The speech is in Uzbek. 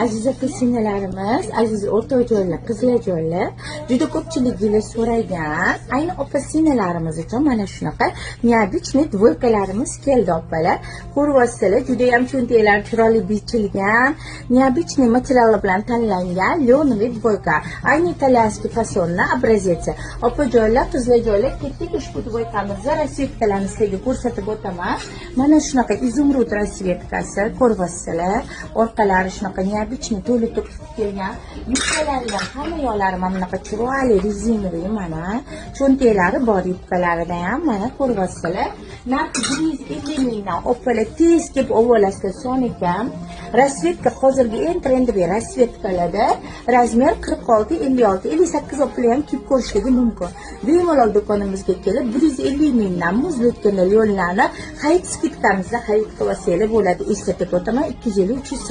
Aziz opa-singillarimiz, aziz o'rtoqjonlar, qizlarjonlar, juda ko'pchiliginglar so'ragan, ayni opa-singillarimiz uchun mana shunaqa neobычный dvoykalarimiz keldi opalar. Ko'ryapsizlar, juda ham cho'ntaklari chiroyli bichilgan, neobычный materiallar bilan tanlangan lyonovый dvoyka. Ayni italyanskiy fasonni obrazetsi. Opajonlar, qizlarjonlar, ketdik ushbu dvoykamizni rasvetkalarini sizlarga ko'rsatib o'taman. Mana shunaqa izumrud rasvetkasi, ko'ryapsizlar. Orqalari shunaqa neobычный to'la to'kib kelgan, yubkalari ham hamma yoqlari mana bunaqa chiroyli rezinoviy, mana cho'ntaklari bor yubkalarida ham mana ko'ryapsizlar. Narxi 150 mingdan opalar tez kelib olasizlar son ekan. Rasvetka hozirgi eng trendiy rasvetkalarda razmer 46, 56, 58 opalar ham kiyib ko'rishligi mumkin. Bemalol do'konimizga kelib 150 mingdan muzlatgan lyonlarni hayit skidkamizda hayit qilib olsanglar bo'ladi. Eslatib o'taman, 250-300